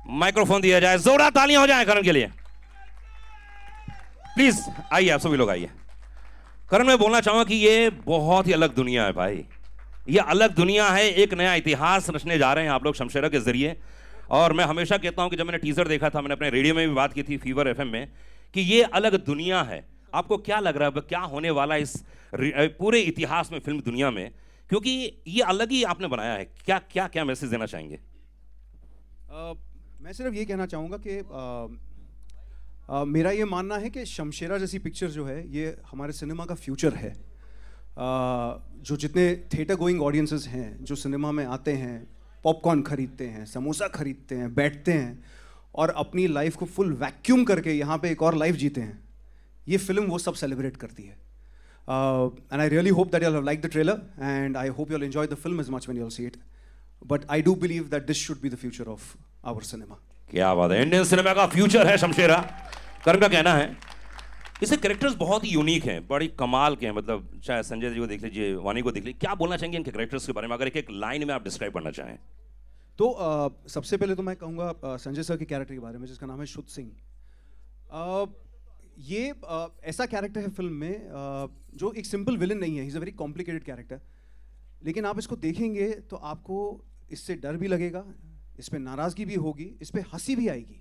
Microphone दिया जाए, जोरदार तालियां हो जाए करण के लिए। प्लीज आइए, आप सभी लोग आइए। करण, मैं बोलना चाहूंगा कि ये बहुत ही अलग दुनिया है भाई, ये अलग दुनिया है। एक नया इतिहास रचने जा रहे हैं आप लोग शमशेरा के जरिए। और मैं हमेशा कहता हूं कि जब मैंने टीजर देखा था, मैंने अपने रेडियो में भी बात की थी फीवर एफएम में, कि ये अलग दुनिया है। आपको क्या लग रहा है क्या होने वाला है इस पूरे इतिहास में, फिल्म दुनिया में, क्योंकि ये अलग ही आपने बनाया है। क्या क्या क्या मैसेज देना चाहेंगे? मैं सिर्फ ये कहना चाहूँगा कि मेरा ये मानना है कि शमशेरा जैसी पिक्चर जो है ये हमारे सिनेमा का फ्यूचर है। जो जितने थिएटर गोइंग ऑडियंसेस हैं, जो सिनेमा में आते हैं, पॉपकॉर्न खरीदते हैं, समोसा खरीदते हैं, बैठते हैं और अपनी लाइफ को फुल वैक्यूम करके यहाँ पे एक और लाइफ जीते हैं, ये फिल्म वो सब सेलिब्रेट करती है। And I really hope that you have like the trailer and I hope you will enjoy the film as much when you will see it. But I do believe that this should be the future of our cinema. क्या बात है, Indian cinema का future है शमशेरा। करण का कहना है इसे characters बहुत ही यूनिक हैं, बड़ी कमाल के हैं। मतलब चाहे संजय जी को देख लीजिए, वानी को देख लीजिए, क्या बोलना चाहेंगे इनके कैरेक्टर्स के बारे में, अगर एक एक लाइन में आप डिस्क्राइब करना चाहें? तो सबसे पहले तो मैं कहूँगा संजय सर के कैरेक्टर के बारे में, जिसका नाम है शुद्ध सिंह। ये ऐसा कैरेक्टर है फिल्म में जो एक सिंपल विलन नहीं है, he is a very complicated character. लेकिन आप इसको देखेंगे तो आपको इससे डर भी लगेगा, इस पर नाराज़गी भी होगी, इस पर हंसी भी आएगी।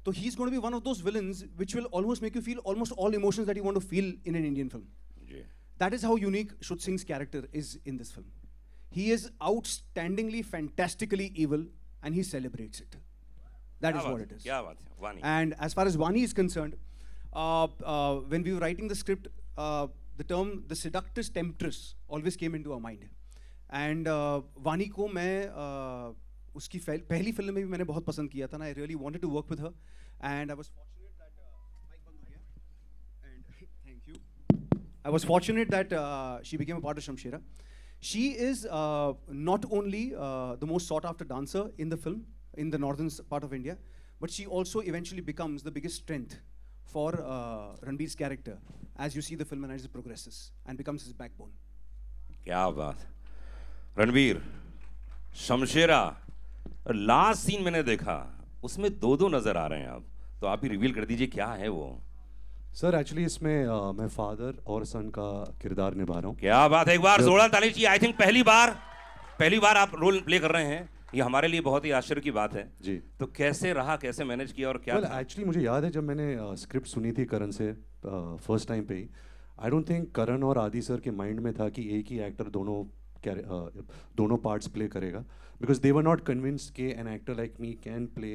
तो he is going to be one of those villains which will almost make you feel almost all emotions that you want to feel in an Indian film. That is how unique Shuddh Singh's character is in this film. He is outstandingly, fantastically evil and he celebrates it. That is what it is. क्या बात है, वानी। And as far as Vaani is concerned, when we were writing the script, the term the seductress temptress always came into our mind. And Vaani को मैं उसकी पहली film में भी मैंने बहुत पसंद किया था ना। I really wanted to work with her and I was fortunate that mic बंद हो गया and thank you. I was fortunate that she became a part of Shamshera. She is not only the most sought after dancer in the film in the northern part of India, but she also eventually becomes the biggest strength for Ranbir's character as you see the film and as it progresses and becomes his backbone. क्या बात। Ranveer, Shamshera last scene मैंने देखा, उसमें दो दो नजर आ रहे हैं आप, तो आप ही रिवील कर दीजिए क्या है वो। सर एक्चुअली इसमें मैं फादर और सन का किरदार निभा रहा हूँ। क्या बात है, एक बार जोरदार ताली चाहिए। आई थिंक पहली बार आप रोल प्ले कर रहे हैं, ये हमारे लिए बहुत ही आश्चर्य की बात है जी। तो कैसे रहा, कैसे मैनेज किया और क्या? एक्चुअली मुझे याद है जब मैंने स्क्रिप्ट सुनी थी करण से फर्स्ट टाइम पे ही, आई डोंट थिंक करण और आदि सर के माइंड में था कि एक ही एक्टर दोनों पार्ट्स प्ले करेगा, because they were not convinced कि an actor like me can play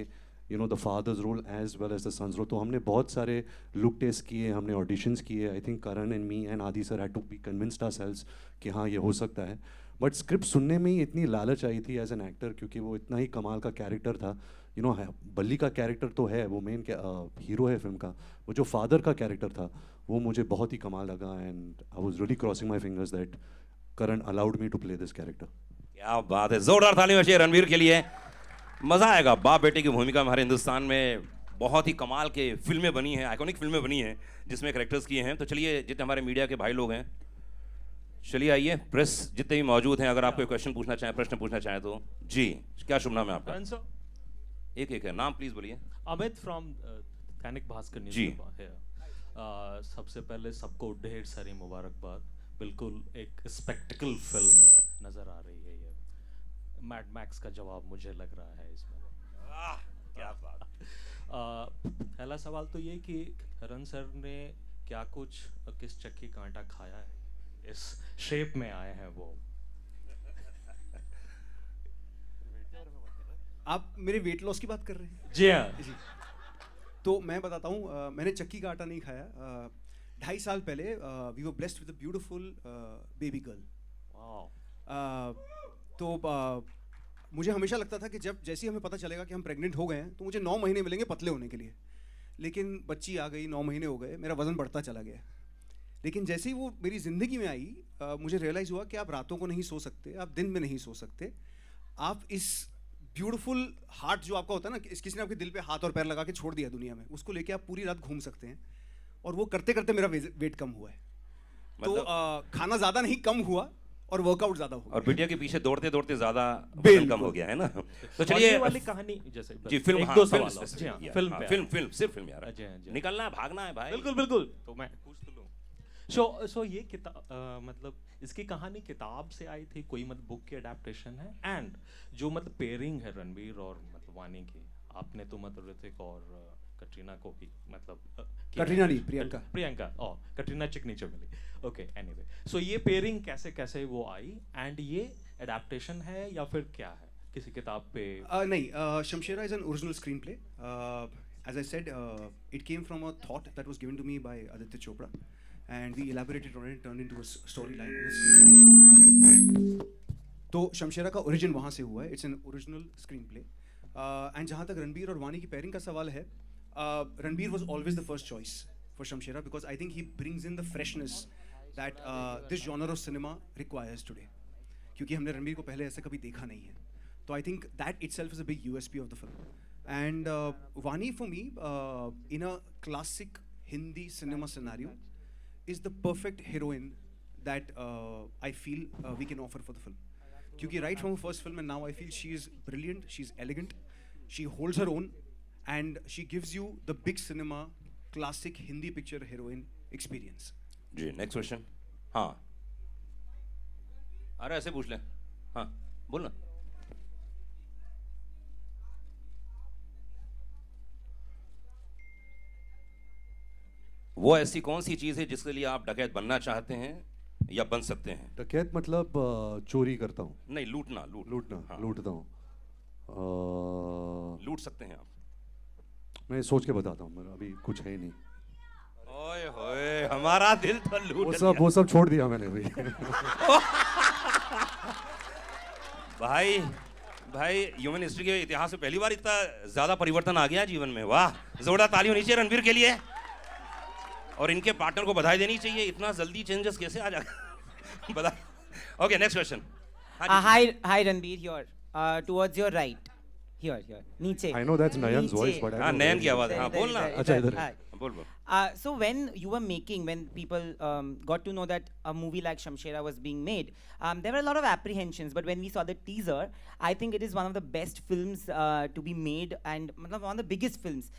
you know the father's role as well as the son's role. तो हमने बहुत सारे लुक टेस्ट किए, हमने ऑडिशंस किए। I think Karan and me and Adi sir had to be convinced ourselves कि हाँ ये हो सकता है। बट स्क्रिप्ट सुनने में ही इतनी लालच आई थी एज एन एक्टर, क्योंकि वो इतना ही कमाल का कैरेक्टर था। यू नो बल्ली का कैरेक्टर तो है, वो मेन हीरो है फिल्म का, वो जो फादर का कैरेक्टर था वो मुझे बहुत ही कमाल लगा and I was really crossing my fingers that Karan allowed me to play this character. क्या बात है, जोरदार ताली बजाइए रणवीर के लिए। मजा आएगा, बाप बेटे की भूमिका हमारे हिंदुस्तान में बहुत ही कमाल के फिल्में बनी हैं, आइकॉनिक फिल्में बनी हैं जिसमें कैरेक्टर्स किए हैं। तो चलिए, जितने हमारे मीडिया के भाई लोग हैं, चलिए आइए, प्रेस जितने भी मौजूद हैं, अगर आप कोई क्वेश्चन पूछना चाहें, प्रश्न पूछना चाहें तो जी। क्या शुभ नाम है आपका? एक एक है नाम, प्लीज बोलिए। अमित फ्रॉम दैनिक भास्कर जी। सबसे पहले सबको ढेर सारी मुबारकबाद। बिल्कुल एक स्पेक्टिकल फिल्म नजर आ रही है ये। मैड मैक्स का जवाब मुझे लग रहा है इसमें। क्या बात। पहला सवाल तो ये कि करण सर ने क्या कुछ किस चक्की का आटा खाया है, इस शेप में आए हैं वो। आप मेरे वेट लॉस की बात कर रहे हैं? जी हाँ जी। तो मैं बताता हूँ, मैंने चक्की का आटा नहीं खाया। 2.5 साल पहले we were blessed with a beautiful baby girl. तो मुझे हमेशा लगता था कि जैसे ही हमें पता चलेगा कि हम प्रेग्नेंट हो गए हैं तो मुझे 9 महीने मिलेंगे पतले होने के लिए। लेकिन बच्ची आ गई, 9 महीने हो गए, मेरा वज़न बढ़ता चला गया। लेकिन जैसे ही वो मेरी ज़िंदगी में आई, मुझे रियलाइज़ हुआ कि आप रातों को नहीं सो सकते, आप दिन में नहीं सो सकते। आप इस ब्यूटीफुल हार्ट जो आपका होता है ना, किसी ने आपके दिल पे हाथ और पैर लगा के छोड़ दिया दुनिया में, उसको लेके आप पूरी रात घूम सकते हैं। और वो करते करते मेरा वेट कम हुआ है। तो खाना ज़्यादा नहीं, कम हुआ, और वर्कआउट ज्यादा हो और बिटिया के पीछे दौड़ते दौड़ते ज्यादा बिल्कुल। वजन कम हो गया है ना। तो और चलिए ये वाली कहानी जैसे जी फिल्म, एक हाँ, दो फिल्म सवाल और। specific, जी हाँ, yeah, फिल्म हाँ, पे फिल्म सिर्फ फिल्म यार, जी हाँ, जी हाँ। निकलना है, भागना है भाई। बिल्कुल बिल्कुल, तो मैं पूछ तो लूँ। सो ये किताब मतलब इसकी कहानी किताब से आई थी, कोई मतलब बुक की अडेप्टेशन है? एंड जो मतलब पेयरिंग है रणबीर और मतलब वानी की, आपने तो मतलब ऋतिक और कटरीना को भी मतलब कटरीना नहीं, प्रियंका। प्रियंका और कटरीना चिकनी चमेली, ओके एनीवे। सो ये पेयरिंग कैसे कैसे वो आई, एंड ये अडेप्टेशन है या फिर क्या है किसी किताब पे? नहीं, Shamshera is an original screenplay. As I said, it came from a thought that was given to me by Aditya Chopra, and we elaborated on it, turned into a storyline in a screenplay. तो शमशेरा का origin वहाँ से हुआ है. It's an original screenplay. And जहाँ तक रणबीर और वानी की पेयरिंग का सवाल है, Ranbir was always the first choice for Shamshera because I think he brings in the freshness that this genre of cinema requires today. क्योंकि हमने रणबीर को पहले ऐसे कभी देखा नहीं है. तो I think that itself is a big USP of the film. And Vaani for me, in a classic Hindi cinema scenario, is the perfect heroine that I feel we can offer for the film. क्योंकि right from her first film and now I feel she is brilliant, she's elegant, she holds her own, and she gives you the big cinema classic Hindi picture heroine experience. Ji next question. हाँ, अरे ऐसे पूछ ले, हाँ बोलना। वो ऐसी कौन सी चीज है जिसके लिए आप डकैत बनना चाहते हैं या बन सकते हैं? डकैत मतलब चोरी करता हूँ, नहीं, लूटना, लूटना, हाँ, लूटता हूँ। लूट सकते हैं आप। मैं सोच के बताता हूँ, मेरा अभी कुछ है ही नहीं। ओए होए, हमारा दिल तो लूट लिया। वो सब छोड़ दिया मैंने अभी। भाई भाई ह्यूमन हिस्ट्री के इतिहास में पहली बार इतना ज्यादा परिवर्तन आ गया जीवन में। वाह, जोरदार ताली होनी चाहिए रणबीर के लिए, और इनके पार्टनर को बधाई देनी चाहिए। इतना जल्दी चेंजेस कैसे आ जाएगा? बता। Okay next question. Hi Ranbir, here. Towards your right. Here. नीचे. I know that's Nayan's नीचे. voice, but I हाँ, don't know नयन where की it आवाज है। is. हाँ, बोलना। अच्छा, इधर है। Hi. बोल। So when you were making, when people got to know that a movie like Shamshera was being made, there were a lot of apprehensions. But when we saw the teaser, I think it is one of the best films to be made, and मतलब one of the biggest films.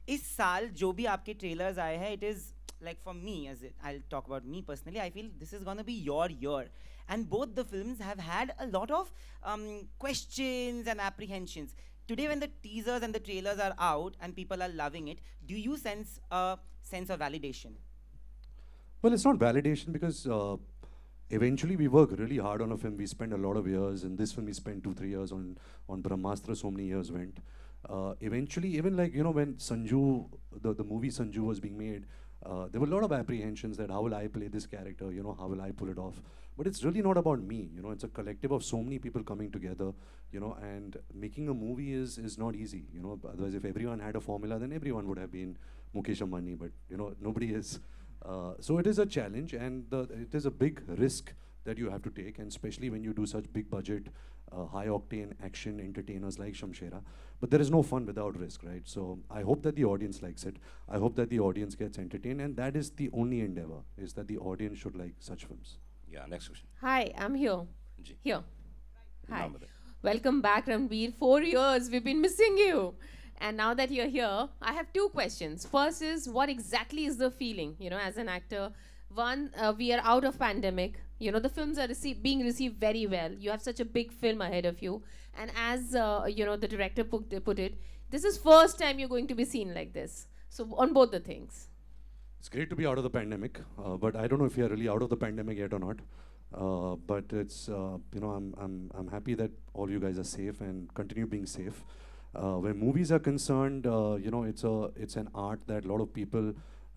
इस साल जो भी आपके trailers आए हैं, it is like for me, I'll talk about me personally, I feel this is gonna be your year. And both the films have had a lot of questions and apprehensions. Today, when the teasers and the trailers are out and people are loving it, do you sense a sense of validation? Well, it's not validation because eventually we work really hard on a film. We spend a lot of years. In this film, we spent 2-3 years on Brahmastra. So many years went. Eventually, even like when Sanju, the movie Sanju was being made, there were a lot of apprehensions that how will I play this character? How will I pull it off? But it's really not about me. It's a collective of so many people coming together. And making a movie is not easy. Otherwise, if everyone had a formula, then everyone would have been Mukesh Ambani. But nobody is. So it is a challenge, and it is a big risk that you have to take, and especially when you do such big budget, high octane action entertainers like Shamshera. But there is no fun without risk, right? So I hope that the audience likes it. I hope that the audience gets entertained, and that is the only endeavor, is that the audience should like such films. Yeah, next question. Hi, I'm here. Ji. Here. Hi. नाम बताइए। Welcome back, Ranbir. 4 years, we've been missing you. And now that you're here, I have 2 questions. First is, what exactly is the feeling, as an actor? One, we are out of pandemic. The films are being received very well. You have such a big film ahead of you. And as, the director put it, this is first time you're going to be seen like this. So on both the things. It's great to be out of the pandemic, but I don't know if we are really out of the pandemic yet or not. But it's, I'm happy that all you guys are safe and continue being safe. When movies are concerned, it's an art that a lot of people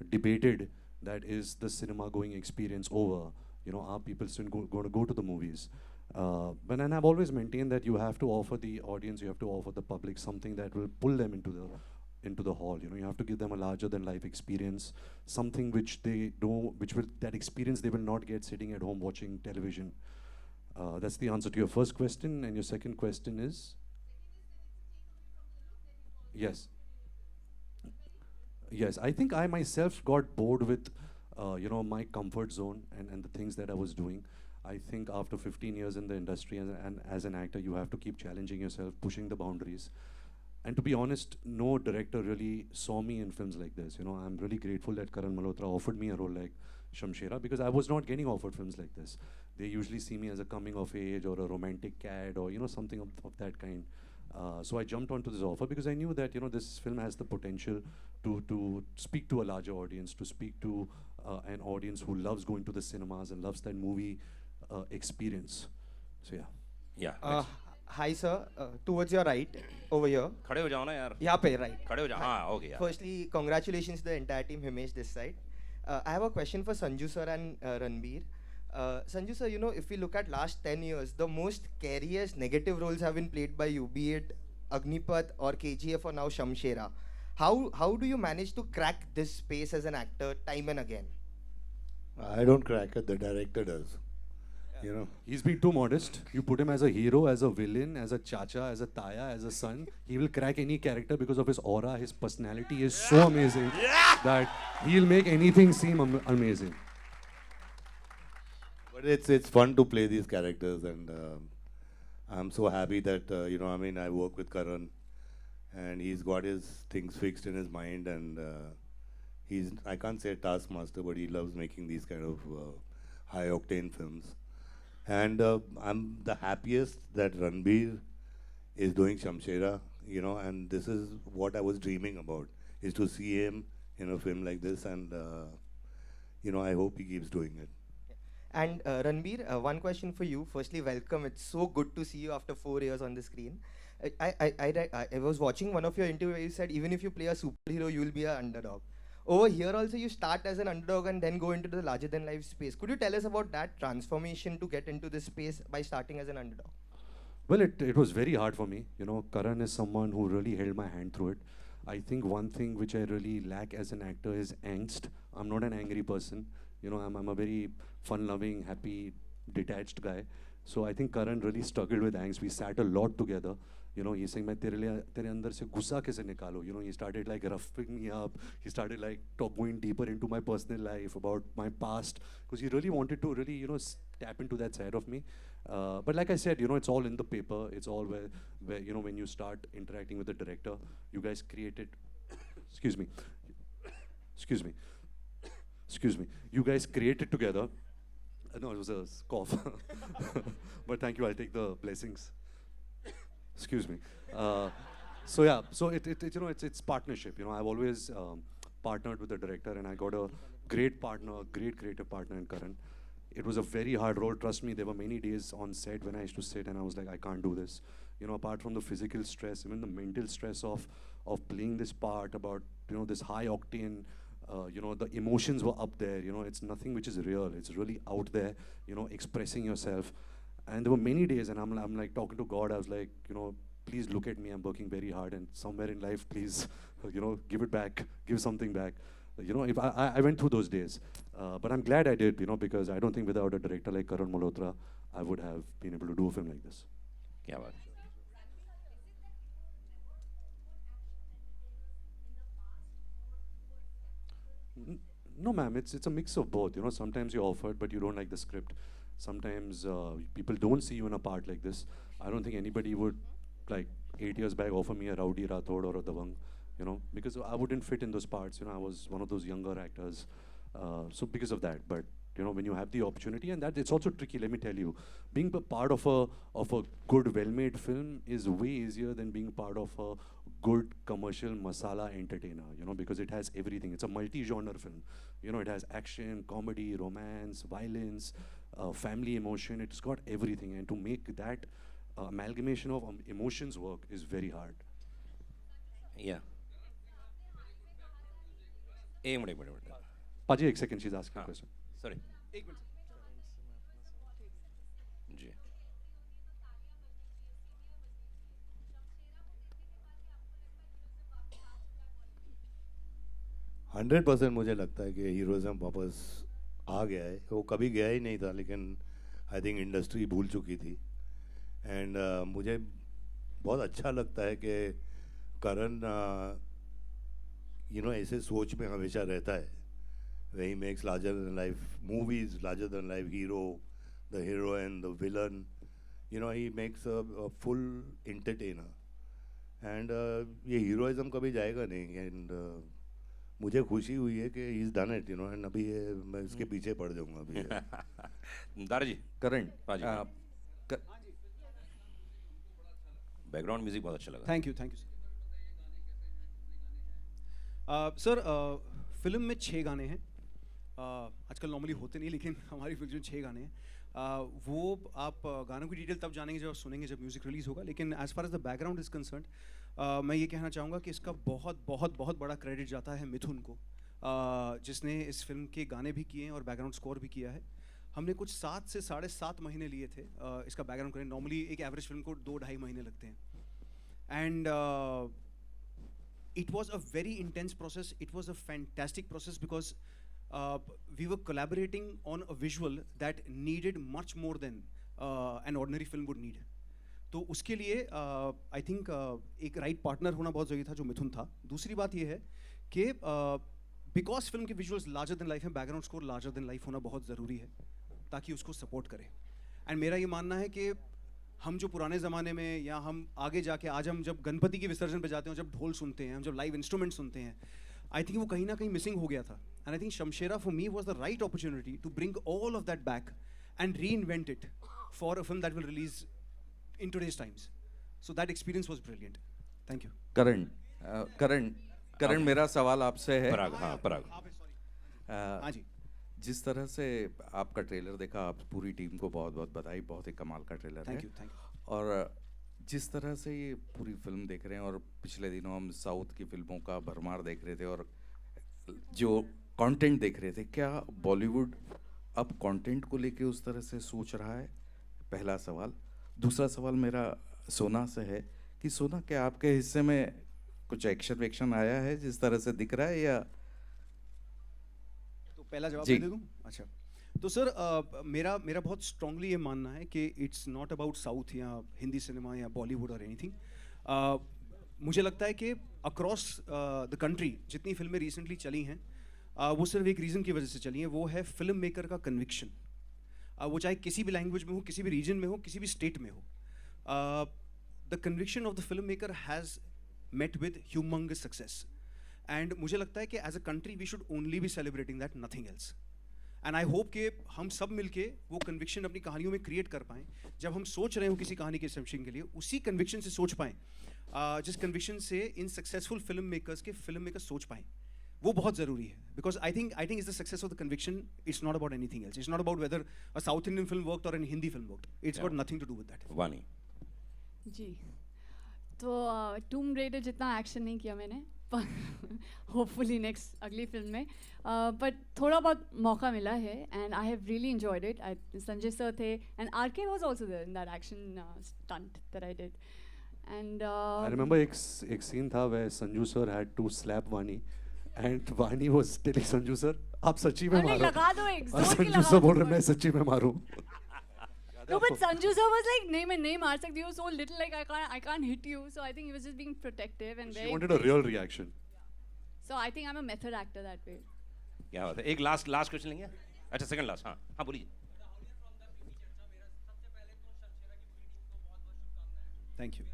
debated, that is the cinema going experience over. Are people still going to go to the movies? And I've always maintained that you have to offer the audience, you have to offer the public something that will pull them into the hall. You have to give them a larger than life experience, something which that experience they will not get sitting at home watching television. That's the answer to your first question. And your second question is? Yes. Yes, I think I myself got bored with, my comfort zone and the things that I was doing. I think after 15 years in the industry and as an actor, you have to keep challenging yourself, pushing the boundaries. And to be honest, no director really saw me in films like this. You know, I'm really grateful that Karan Malhotra offered me a role like Shamshera, because I was not getting offered films like this. They usually see me as a coming of age or a romantic cad or, you know, something of that kind. So I jumped onto this offer because I knew that, you know, this film has the potential to speak to a larger audience, to speak to an audience who loves going to the cinemas and loves that movie experience. So yeah. Yeah. Uh, Hi sir, towards your right, over here. खड़े हो जाओ ना यार. यहाँ पे right. खड़े हो जाओ. हाँ, okay यार. Firstly, congratulations to the entire team, Himesh this side. I have a question for Sanju sir and Ranbir. Sanju sir, you know, if we look at last 10 years, the most scariest negative roles have been played by you, be it Agnipath or KGF or now Shamshera. How do you manage to crack this space as an actor time and again? I don't crack it, the director does. You know, He's been too modest. You put him as a hero, as a villain, as a chacha, as a taya, as a son. He will crack any character because of his aura. His personality is so amazing that he'll make anything seem amazing. but it's fun to play these characters, and I'm so happy that you know, I mean, I work with Karan, and he's got his things fixed in his mind, and he's, I can't say a taskmaster, but he loves making these kind of high octane films. And I'm the happiest that Ranbir is doing Shamshera, you know, and this is what I was dreaming about, is to see him in a film like this, and you know, I hope he keeps doing it. And Ranbir, one question for you. Firstly, welcome. It's so good to see you after 4 years on the screen. I was watching one of your interviews where you said even if you play a superhero, you will be an underdog. Over here also, you start as an underdog and then go into the larger-than-life space. Could you tell us about that transformation to get into this space by starting as an underdog? Well, it was very hard for me. You know, Karan is someone who really held my hand through it. I think one thing which I really lack as an actor is angst. I'm not an angry person. You know, I'm a very fun-loving, happy, detached guy. So I think Karan really struggled with angst. We sat a lot together. You know, he's saying, "मैं तेरे अंदर से गुस्सा कैसे निकालो?" You know, he started like roughing me up. He started like going deeper into my personal life, about my past, because he really wanted to really, you know, tap into that side of me. But like I said, you know, it's all in the paper. It's all where you know, when you start interacting with the director, you guys created. excuse me. Excuse me. Excuse me. You guys created together. No, it was a cough. But thank you. I'll take the blessings. Excuse me. So yeah, so it you know, it's partnership. You know, I've always partnered with the director, and I got a great partner, a great creative partner in Karan. It was a very hard role. Trust me, there were many days on set when I used to sit and I was like, I can't do this. You know, apart from the physical stress, even the mental stress of playing this part, about, you know, this high octane. You know, the emotions were up there. You know, it's nothing which is real. It's really out there. You know, expressing yourself. And there were many days, and I'm like talking to God. I was like, you know, please look at me. I'm working very hard, and somewhere in life, please, you know, give it back, give something back. You know, if I went through those days, but I'm glad I did. You know, because I don't think without a director like Karan Malhotra, I would have been able to do a film like this. क्या बात. No, ma'am, it's a mix of both. You know, sometimes you're offered, but you don't like the script. Sometimes people don't see you in a part like this. I don't think anybody would, like 8 years back, offer me a Rowdy Rathod or a Dabang, you know, because I wouldn't fit in those parts. You know, I was one of those younger actors. So because of that, but you know, when you have the opportunity, and that it's also tricky. Let me tell you, being a part of a good, well-made film is way easier than being part of a good commercial masala entertainer. You know, because it has everything. It's a multi-genre film. You know, it has action, comedy, romance, violence, family emotion. It's got everything, and to make that amalgamation of emotions work is very hard. Yeah. एक minute. Paji, एक second, she's asking a question. Sorry. जी. 100% मुझे लगता है कि heroism वापस आ गया है. वो कभी गया ही नहीं था, लेकिन आई थिंक इंडस्ट्री भूल चुकी थी. एंड मुझे बहुत अच्छा लगता है कि करण यू नो ऐसे सोच में हमेशा रहता है. He makes larger than life movies, larger than life hero, the heroine, the villain. You know, he makes a full entertainer. And ये heroism कभी जाएगा नहीं. And मुझे खुशी हुई है कि he's done it, you know. And अभी ये मैं इसके पीछे पड़ जाऊँगा अभी. दारा जी, करण बैकग्राउंड म्यूजिक बहुत अच्छा लगा. Thank you sir. फिल्म में 6 गाने हैं. आजकल नॉर्मली होते नहीं, लेकिन हमारी फिल्म में 6 गाने हैं. वो आप गानों की डिटेल तब जानेंगे जब आप सुनेंगे, जब म्यूज़िक रिलीज़ होगा. लेकिन as far as the background is concern, मैं ये कहना चाहूँगा कि इसका बहुत बहुत बहुत बड़ा क्रेडिट जाता है मिथुन को, जिसने इस फिल्म के गाने भी किए हैं और बैकग्राउंड स्कोर भी किया है. हमने कुछ 7 से 7.5 महीने लिए थे इसका बैकग्राउंड करने. नॉर्मली एक एवरेज फिल्म को 2-2.5 महीने लगते हैं. And it was a very intense process. It was a fantastic process because we were collaborating on a visual that needed much more than an ordinary film would need. तो उसके लिए I think एक right partner होना बहुत ज़रूरी था, जो मिथुन था. दूसरी बात ये है कि because film के visuals larger than life हैं, background score larger than life होना बहुत ज़रूरी है ताकि उसको support करे. And मेरा ये मानना है कि हम जो पुराने ज़माने में, या हम आगे जाके आज हम जब गणपति के विसर्जन पे जाते हैं, जब ढोल सुनते हैं, हम जब लाइव इंस्ट्रूमेंट सुनते हैं, आई थिंक वो कहीं ना कहीं मिसिंग हो गया था. And I think Shamshera for me was the right opportunity to bring all of that back and reinvent it for a film that will release in today's times. So that experience was brilliant. Thank you. Karan मेरा सवाल आपसे है. पराग. हाँ जी. जिस तरह से आपका trailer देखा, आप पूरी टीम को बहुत बहुत बधाई. बहुत ही कमाल का ट्रेलर है. Thank you. और जिस तरह से ये पूरी फिल्म देख रहे हैं, और पिछले दिनों हम साउथ की फिल्मों का भरमार देख रहे थे और जो कंटेंट देख रहे थे, क्या बॉलीवुड अब कंटेंट को लेके उस तरह से सोच रहा है? पहला सवाल. दूसरा सवाल मेरा सोना से है कि सोना, क्या आपके हिस्से में कुछ एक्शन आया है जिस तरह से दिख रहा है, या पहला जवाब दे दूं? अच्छा, तो सर मेरा बहुत स्ट्रांगली ये मानना है कि इट्स नॉट अबाउट साउथ या हिंदी सिनेमा या बॉलीवुड और एनीथिंग. मुझे लगता है कि अक्रॉस द कंट्री जितनी फिल्में रिसेंटली चली हैं, वो सिर्फ एक रीज़न की वजह से चली हैं. वो है फिल्म मेकर का कन्विक्शन. वो चाहे किसी भी लैंग्वेज में हो, किसी भी रीजन में हो, किसी भी स्टेट में हो. The conviction of the film maker has met with humongous success. And मुझे लगता है कि as a country we should only be celebrating that, nothing else. And I hope कि हम सब मिलके वो conviction अपनी कहानियों में create कर पाएँ. जब हम सोच रहे हो किसी कहानी के submission के लिए, उसी conviction से सोच पाएँ, जिस conviction से इन successful filmmakers के filmmakers सोच पाएँ. वो बहुत ज़रूरी है. Because I think it's the success of the conviction. It's not about anything else. It's not about whether a South Indian film worked or a Hindi film worked. It's got nothing to do with that. वानी जी, तो टूम raider जितना action नहीं किया मैंने, पर hopefully next अगली film में, but थोड़ा बहुत मौका मिला है and I have really enjoyed it. Sanjay sir थे and RK was also there in that action stunt that I did. And I remember एक सीन था वे Sanju sir had to slap Vaani and Vaani was telling Sanju sir, आप सच्ची में मारो. लगा दो एक जोर की संजू लगा सर दो. बोल रहे मैं सच्ची में मारूं. No, but Sanju sir was like, नहीं मैं नहीं मार सकती हूँ, so little like I can't hit you, so I think he was just being protective and very. She wanted a real reaction. So I think I'm a method actor that way. क्या बात है. एक last question लेंगे. अच्छा, second last. हाँ बोलिए. Thank you.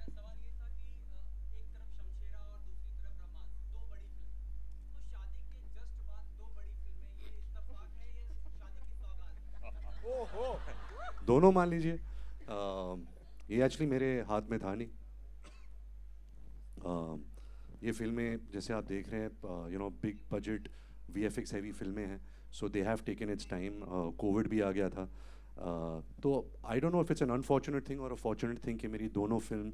दोनों मान लीजिए. ये एक्चुअली मेरे हाथ में था नहीं. ये फिल्में जैसे आप देख रहे हैं, you know, big budget VFX heavy फिल्में हैं, so they have taken its time. Covid भी आ गया था, तो I don't know if it's an unfortunate thing और अ फॉर्चुनेट थिंग कि मेरी दोनों फिल्म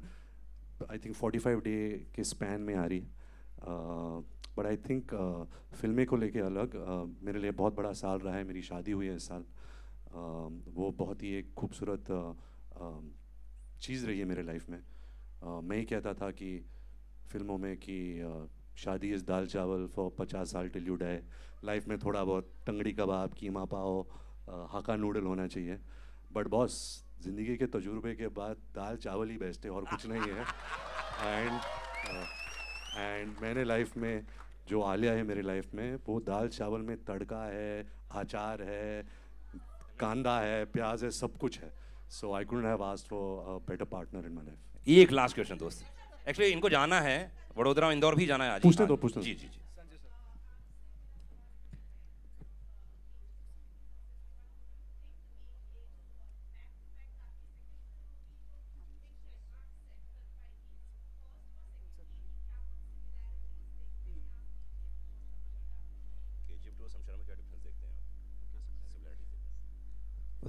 आई थिंक 45 डे के स्पैन में आ रही है. बट आई थिंक फिल्में को लेके अलग मेरे लिए बहुत बड़ा साल रहा है. मेरी शादी हुई है इस साल. वो बहुत ही एक खूबसूरत चीज़ रही है मेरे लाइफ में. मैं ही कहता था कि फिल्मों में कि शादी इज़ दाल चावल फॉर 50 साल टिल यू डाई. लाइफ में थोड़ा बहुत टंगड़ी कबाब, कीमा पाव, हाका नूडल होना चाहिए. बट बॉस, ज़िंदगी के तजुर्बे के बाद दाल चावल ही बेस्ट है और कुछ नहीं है. एंड मैंने लाइफ में जो आलिया है मेरे लाइफ में, वो दाल चावल में तड़का है, अचार है, कांदा है, प्याज है, सब कुछ है. So I couldn't have asked for a better partner in my life. एक लास्ट क्वेश्चन दोस्त. एक्चुअली इनको जाना है वडोदरा, इंदौर भी जाना है आज. पूछते दो. जी जी जी.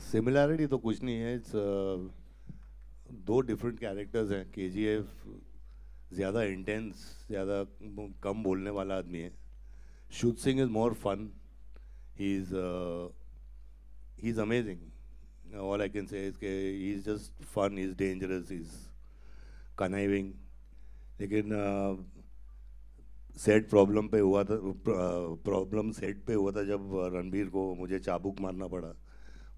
सिमिलैरिटी तो कुछ नहीं है. इट्स दो डिफरेंट कैरेक्टर्स हैं. केजीएफ ज़्यादा इंटेंस, ज़्यादा कम बोलने वाला आदमी है. Shuddh Singh is more fun. He is amazing. All I can say is के he is just fun, he is dangerous, he is conniving. लेकिन सेट प्रॉब्लम पे हुआ था, प्रॉब्लम सेट पे हुआ था जब रणबीर को मुझे चाबुक मारना पड़ा.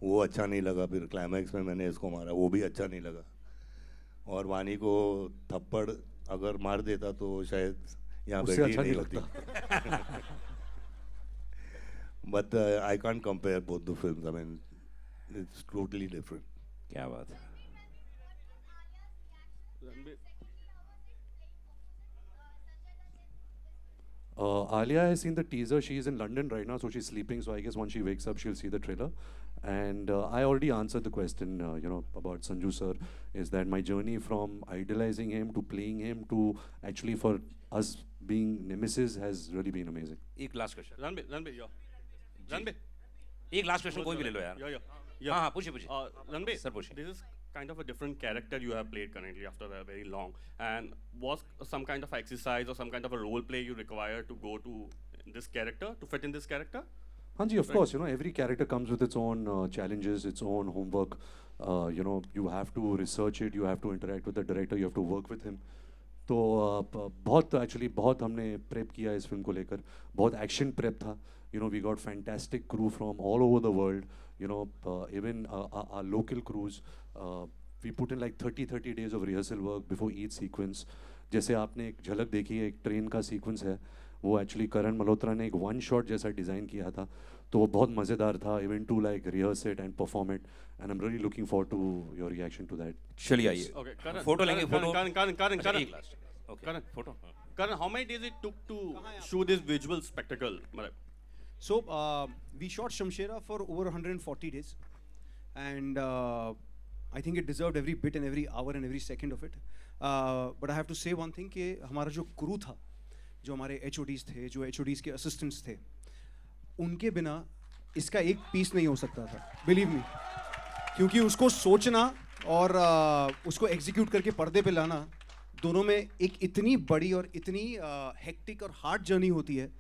वो अच्छा नहीं लगा. फिर क्लाइमैक्स में मैंने इसको मारा, वो भी अच्छा नहीं लगा. और वानी को थप्पड़ अगर मार देता तो शायद यहाँ पे अच्छा नहीं होती. But I can't compare both the films. I mean it's totally different. क्या बात है. Alia has seen the teaser. She is in London right now, so she's sleeping. So I guess once she wakes up, she'll see the trailer. And I already answered the question, about Sanju sir. Is that my journey from idolizing him to playing him to actually for us being nemesis has really been amazing. एक last question. Ranbir, Ranbir, एक last question कोई भी ले लो यार. हाँ पूछिए. Ranbir, sir पूछिए. this is kind of a different character you have played currently after a very long. And was some kind of exercise or some kind of a role play you require to go to this character, to fit in this character? Hanji, of course, every character comes with its own challenges, its own homework. You have to research it, you have to interact with the director, you have to work with him. तो बहुत हमने prep किया इस film को लेकर. बहुत action prep था. We got fantastic crew from all over the world. Even our local crews. We put in like 30 days of rehearsal work before each sequence. जैसे आपने एक झलक देखी है, एक ट्रेन का सीक्वेंस है, वो एक्चुअली करण मल्होत्रा ने एक वन शॉट जैसा डिज़ाइन किया था. तो वो बहुत मज़ेदार था. Even to like rehearse it and perform it. And I am really looking forward to your reaction to that. चलिए आइए. Okay, फोटो लेंगे. फोटो. Karan, एक last. Okay. Karan, photo. Karan, how many days it took to shoot this visual spectacle? So we shot Shamshera for over 140 days, and I think it deserved every bit and every hour and every second of it. But I have to say one thing कि हमारा जो crew था, जो हमारे HODs थे, जो HODs के assistants थे, उनके बिना इसका एक पीस नहीं हो सकता था. Believe me, क्योंकि उसको सोचना और उसको execute करके पर्दे पे लाना, दोनों में एक इतनी बड़ी और इतनी hectic और hard journey होती है,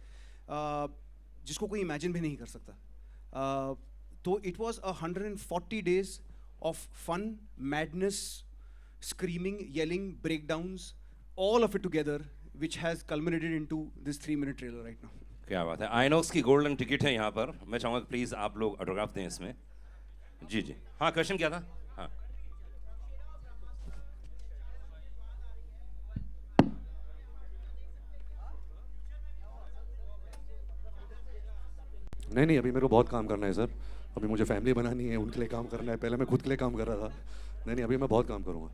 जिसको कोई इमेजिन भी नहीं कर सकता. तो it was 140 days of fun, madness, screaming, yelling, breakdowns, all of it together, which has culminated into this 3-minute trailer right now. क्या बात है. आइनॉक्स की गोल्डन टिकट है यहाँ पर. मैं चाहूँगा प्लीज़ आप लोग ऑटोग्राफ दें इसमें. जी जी. हाँ, क्वेश्चन क्या था? हाँ. नहीं, अभी मेरे को बहुत काम करना है सर. अभी मुझे फैमिली बनानी है, उनके लिए काम करना है. पहले मैं खुद के लिए काम कर रहा था. नहीं, अभी मैं बहुत काम करूँगा.